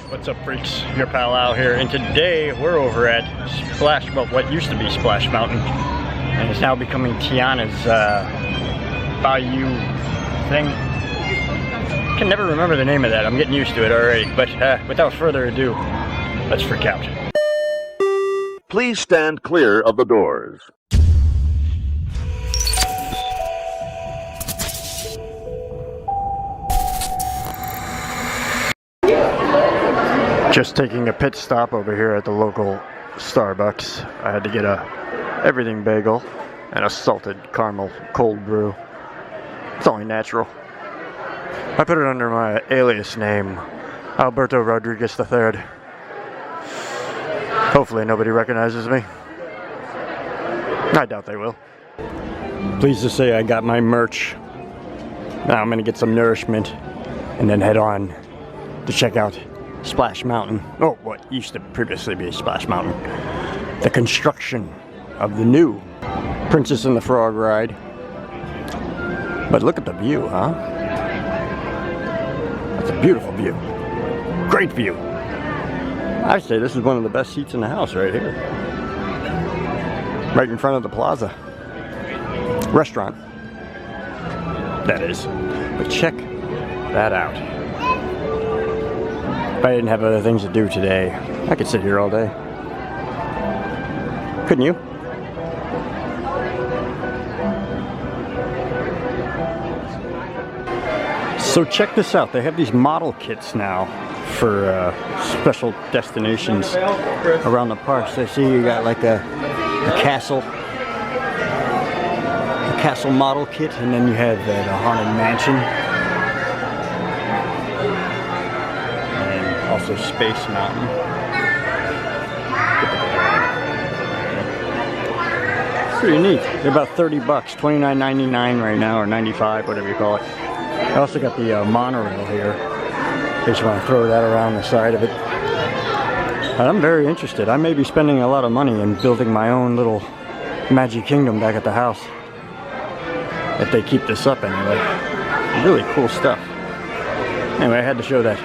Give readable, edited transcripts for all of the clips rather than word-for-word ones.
What's up, freaks? Your pal Al here, and today we're over at what used to be Splash Mountain, and it's now becoming Tiana's Bayou thing. Can never remember the name of that. I'm getting used to it already. But without further ado, let's freak out. Please stand clear of the doors. Just taking a pit stop over here at the local Starbucks. I had to get a everything bagel and a salted caramel cold brew. It's only natural. I put it under my alias name, Alberto Rodriguez III. Hopefully nobody recognizes me. I doubt they will. Pleased to say I got my merch. Now I'm gonna get some nourishment and then head on to check out Splash Mountain. Oh, what used to previously be Splash Mountain. The construction of the new Princess and the Frog ride. But look at the view, huh? That's a beautiful view. Great view. I'd say this is one of the best seats in the house right here. Right in front of the plaza. Restaurant. That is. But check that out. If I didn't have other things to do today, I could sit here all day. Couldn't you? So check this out. They have these model kits now for special destinations around the parks. I see you got like a castle model kit, and then you have the Haunted Mansion. Also Space Mountain. Pretty neat. They're about 30 bucks, $29.99 right now, or 95, whatever you call it. I also got the monorail here, in case you want to throw that around the side of it. And I'm very interested. I may be spending a lot of money in building my own little Magic Kingdom back at the house. If they keep this up anyway. Really cool stuff. Anyway, I had to show that.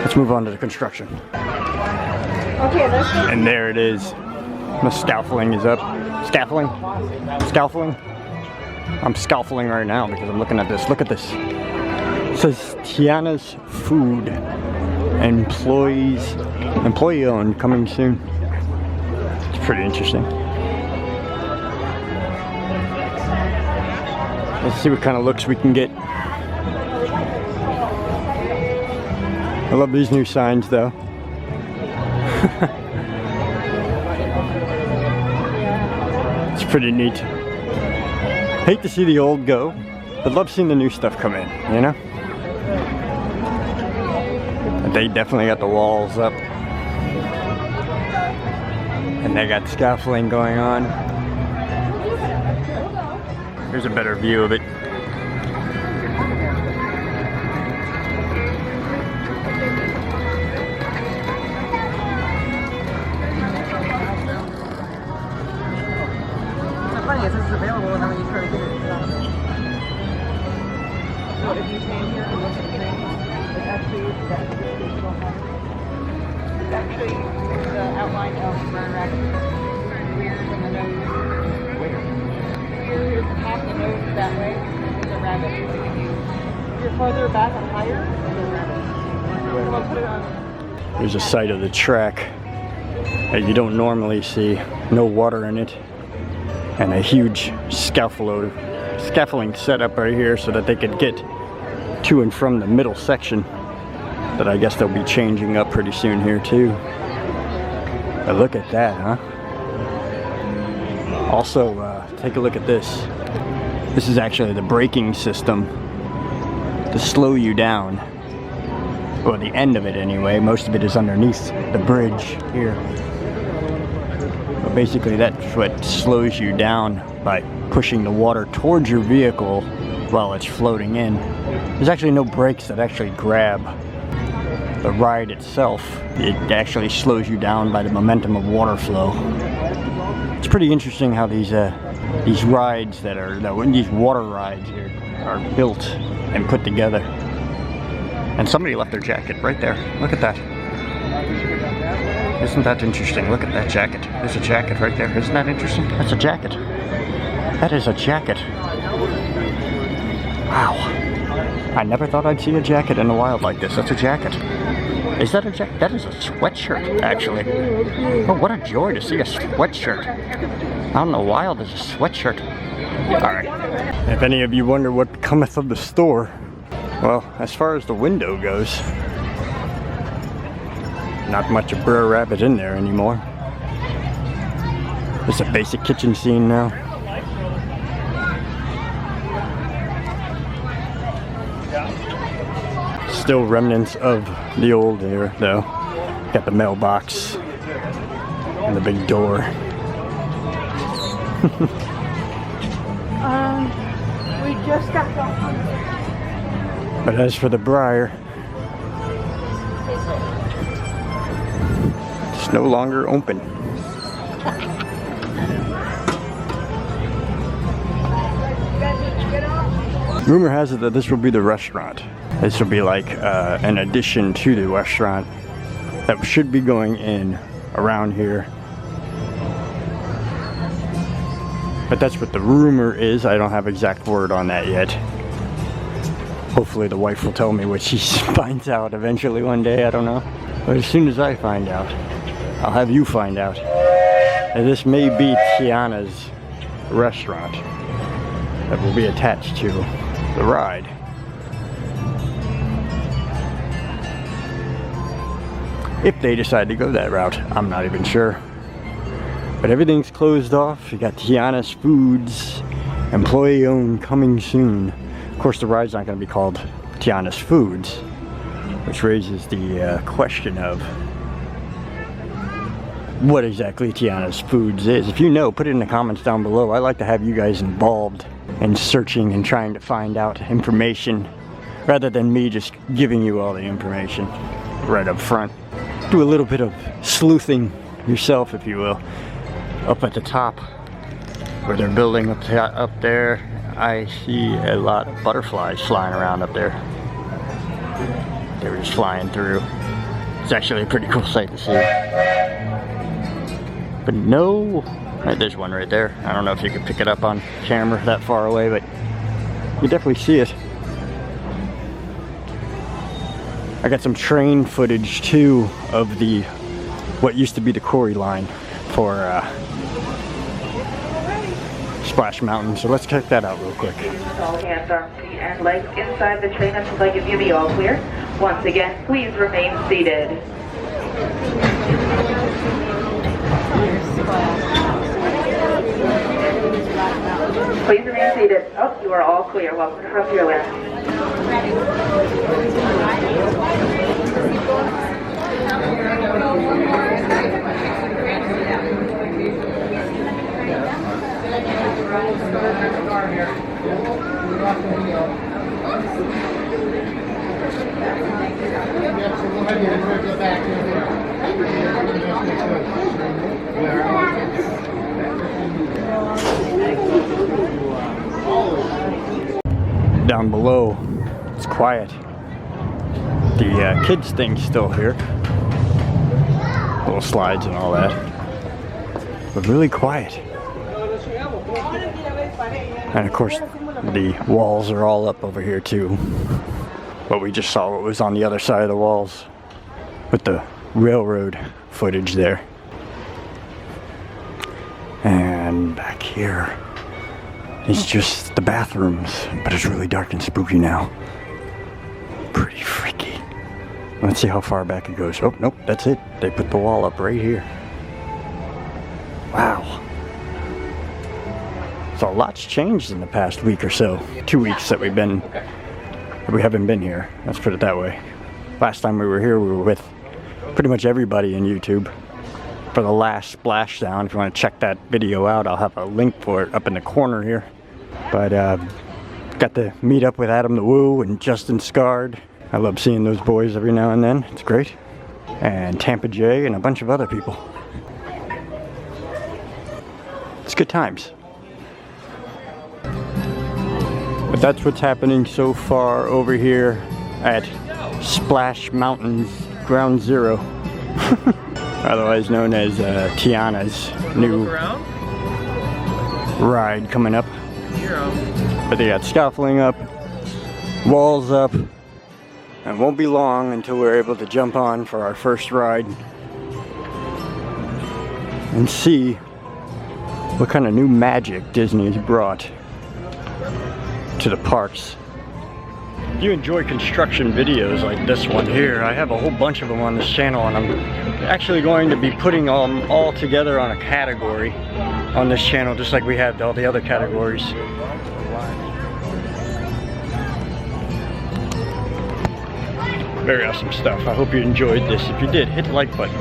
Let's move on to the construction. Okay, and there it is. The scaffolding is up. Scaffolding? Scaffolding? I'm scaffolding right now because I'm looking at this. Look at this. It says Tiana's Food. Employee owned, coming soon. It's pretty interesting. Let's see what kind of looks we can get. I love these new signs though. It's pretty neat. Hate to see the old go, but love seeing the new stuff come in, you know? They definitely got the walls up. And they got scaffolding going on. Here's a better view of it. This is available, and then when you try to get it, it's not available. So if you stand here and look at the thing, it's actually the outline of Burn Rabbit. Weird in the nose. Weird is half the nose is that way. It's a rabbit. If you're farther back and higher, it's a rabbit. So I'll put it on. There's a side of the track that you don't normally see. No water in it. And a huge scaffolding set up right here so that they could get to and from the middle section that I guess they'll be changing up pretty soon here too. But look at that, huh? Also, take a look at this. This is actually the braking system to slow you down. Well, the end of it anyway. Most of it is underneath the bridge here. Basically, that's what slows you down by pushing the water towards your vehicle while it's floating in. There's actually no brakes that actually grab the ride itself. It actually slows you down by the momentum of water flow. It's pretty interesting how these rides these water rides here are built and put together. And somebody left their jacket right there. Look at that. Isn't that interesting? Look at that jacket. There's a jacket right there. Isn't that interesting? That's a jacket. That is a jacket. Wow. I never thought I'd see a jacket in the wild like this. That's a jacket. Is that a jacket? That is a sweatshirt, actually. Oh, what a joy to see a sweatshirt. Out in the wild is a sweatshirt. Alright. If any of you wonder what cometh of the store, well, as far as the window goes, not much of Brer Rabbit in there anymore. Just a basic kitchen scene now. Still remnants of the old here, though. Got the mailbox and the big door. We just got off. But as for the briar, it's no longer open. Rumor has it that this will be the restaurant. This will be like an addition to the restaurant that should be going in around here. But that's what the rumor is. I don't have exact word on that yet. Hopefully the wife will tell me what she finds out eventually one day. I don't know. But as soon as I find out, I'll have you find out. And this may be Tiana's restaurant that will be attached to the ride. If they decide to go that route, I'm not even sure. But everything's closed off. You got Tiana's Foods, employee owned, coming soon. Of course, the ride's not going to be called Tiana's Foods, which raises the question of what exactly Tiana's Foods is. If you know, put it in the comments down below. I like to have you guys involved in searching and trying to find out information rather than me just giving you all the information right up front. Do a little bit of sleuthing yourself, if you will. Up at the top where they're building up there, I see a lot of butterflies flying around up there. They were just flying through. It's actually a pretty cool sight to see. But no, right, there's one right there. I don't know if you can pick it up on camera that far away, but you definitely see it. I got some train footage too of what used to be the quarry line for Splash Mountain, so let's check that out real quick. All hands, arms, feet, and legs inside the train until I give you the all clear. Once again, please remain seated. Please remain seated. Oh, you are all clear. Welcome to Frontierland. Down below, it's quiet. The kids thing's still here. Little slides and all that. But really quiet. And of course, the walls are all up over here too. But we just saw what was on the other side of the walls with the railroad footage there. And back here is just the bathrooms, but it's really dark and spooky now. Pretty freaky. Let's see how far back it goes. Oh, nope, that's it. They put the wall up right here. Wow. So a lot's changed in the past week or so. 2 weeks that we haven't been here. Let's put it that way. Last time we were here, we were with pretty much everybody in YouTube for the last splashdown. If you want to check that video out, I'll have a link for it up in the corner here. But got to meet up with Adam the Woo and Justin Scard. I love seeing those boys every now and then. It's great. And Tampa J and a bunch of other people. It's good times. But that's what's happening so far over here at Splash Mountains Ground Zero. Otherwise known as Tiana's new ride coming up. But they got scaffolding up, walls up, and it won't be long until we're able to jump on for our first ride and see what kind of new magic Disney has brought to the parks. If you enjoy construction videos like this one here, I have a whole bunch of them on this channel, and I'm actually going to be putting them all together on a category on this channel, just like we have all the other categories. Very awesome stuff. I hope you enjoyed this. If you did, hit the like button.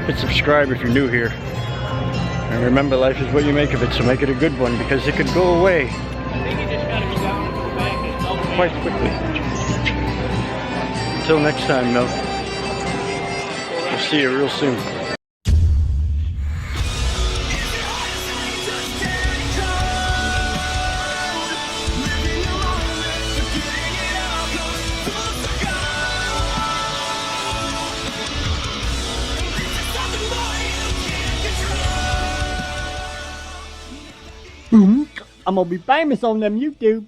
Hit subscribe if you're new here. And remember, life is what you make of it, so make it a good one, because it could go away quite quickly. Until next time, though, we'll see you real soon. I'm gonna be famous on them YouTube.